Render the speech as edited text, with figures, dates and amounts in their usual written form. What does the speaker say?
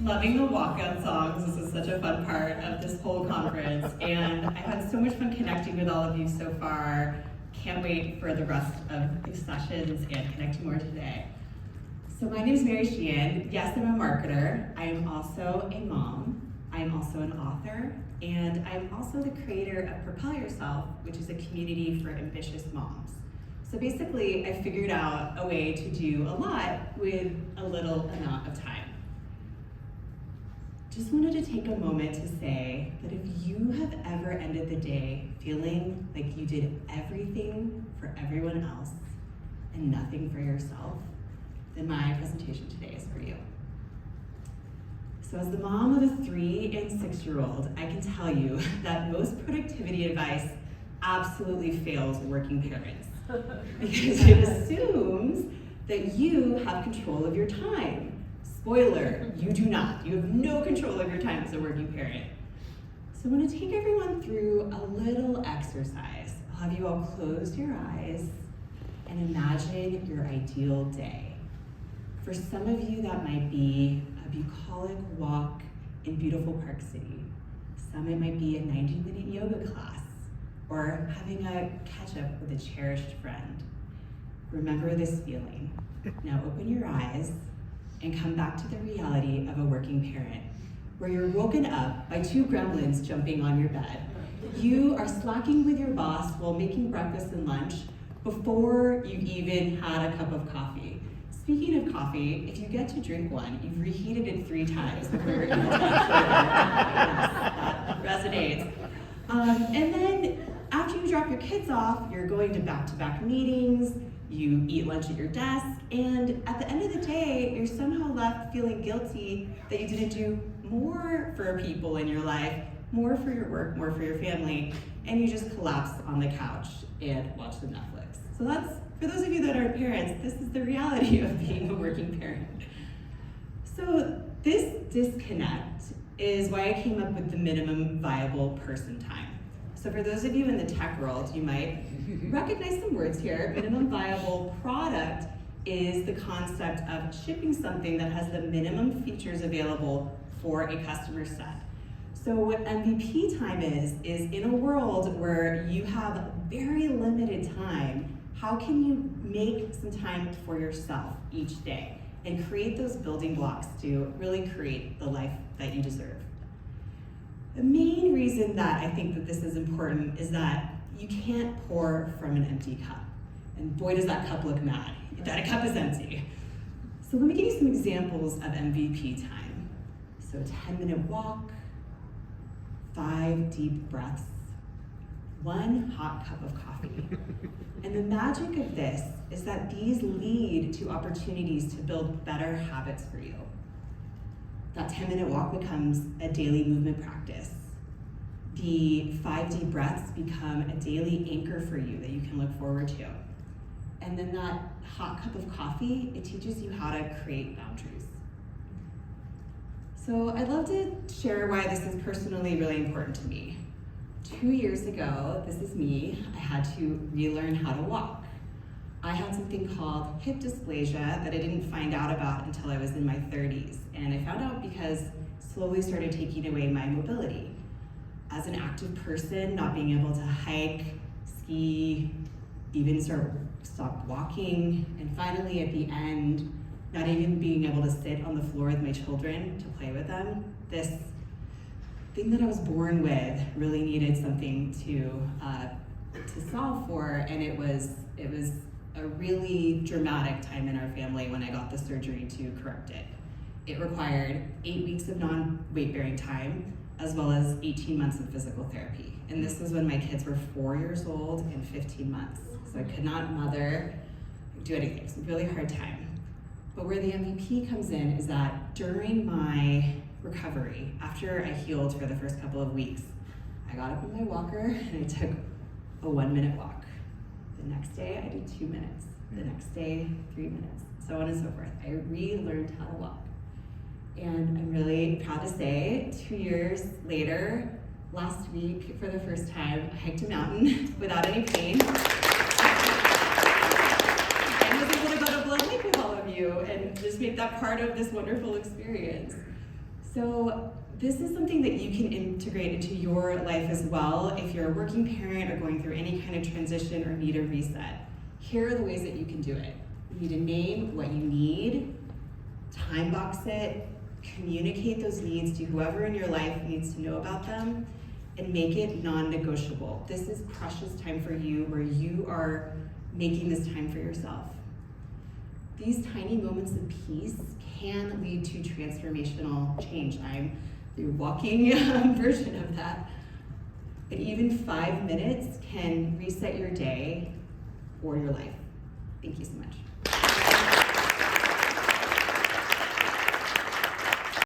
loving the walkout songs. This is such a fun part of this whole conference, and I've had so much fun connecting with all of you so far. Can't wait for the rest of these sessions and connecting more today. So my name is Sheehan. Yes, I'm a marketer. I am also a mom. I am also an author, and I'm also the creator of Propel Yourself, which is a community for ambitious moms. So basically, I figured out a way to do a lot with a little amount of time. Just wanted to take a moment to say that if you have ever ended the day feeling like you did everything for everyone else and nothing for yourself, then my presentation today is for you. So as the mom of a 3- and 6-year-old, I can tell you that most productivity advice absolutely fails working parents because it assumes that you have control of your time. Spoiler, you do not. You have no control of your time as a working parent. So I'm going to take everyone through a little exercise. I'll have you all close your eyes and imagine your ideal day. For some of you, that might be a bucolic walk in beautiful Park City. Some it might be a 90-minute yoga class or having a catch-up with a cherished friend. Remember this feeling. Now open your eyes and come back to the reality of a working parent, where you're woken up by 2 gremlins jumping on your bed. You are slacking with your boss while making breakfast and lunch before you've even had a cup of coffee. Speaking of coffee, if you get to drink one, you've reheated it 3 times before you're able to drink sugar. Yes, that resonates. And then after you drop your kids off, you're going to back-to-back meetings, you eat lunch at your desk, and at the end of the day, you're somehow left feeling guilty that you didn't do more for people in your life, more for your work, more for your family, and you just collapse on the couch and watch the Netflix. So that's, for those of you that aren't parents, this is the reality of being a working parent. So this disconnect is why I came up with the minimum viable person time. So for those of you in the tech world, you might recognize some words here. Minimum viable product is the concept of shipping something that has the minimum features available for a customer set. So what MVP time is in a world where you have very limited time, how can you make some time for yourself each day and create those building blocks to really create the life that you deserve? The main reason that I think that this is important is that you can't pour from an empty cup. And boy, does that cup look mad. That cup is empty. So let me give you some examples of MVP time. So 10-minute walk, 5 deep breaths, 1 hot cup of coffee. And the magic of this is that these lead to opportunities to build better habits for you. That 10-minute walk becomes a daily movement practice. The 5 deep breaths become a daily anchor for you that you can look forward to. And then that hot cup of coffee, it teaches you how to create boundaries. So I'd love to share why this is personally really important to me. 2 years ago, this is me, I had to relearn how to walk. I had something called hip dysplasia that I didn't find out about until I was in my 30s. And I found out because it slowly started taking away my mobility. As an active person, not being able to hike, ski, even stop walking, and finally at the end, not even being able to sit on the floor with my children to play with them, this thing that I was born with really needed something to solve for, and it was a really dramatic time in our family when I got the surgery to correct it. It required 8 weeks of non-weight-bearing time, as well as 18 months of physical therapy. And this was when my kids were 4 years old and 15 months. So I could not mother, do anything. It was a really hard time. But where the MVP comes in is that during my recovery, after I healed for the first couple of weeks, I got up in my walker and I took a 1-minute walk. The next day I did 2 minutes. The next day, 3 minutes, so on and so forth. I relearned how to walk. And I'm really proud to say, 2 years later, last week, for the first time, I hiked a mountain without any pain. I was able to go to Blood Lake with all of you and just make that part of this wonderful experience. So this is something that you can integrate into your life as well if you're a working parent or going through any kind of transition or need a reset. Here are the ways that you can do it. You need to name what you need, time box it, communicate those needs to whoever in your life needs to know about them, and make it non-negotiable. This is precious time for you where you are making this time for yourself. These tiny moments of peace can lead to transformational change. I'm the walking version of that. But even 5 minutes can reset your day or your life. Thank you so much.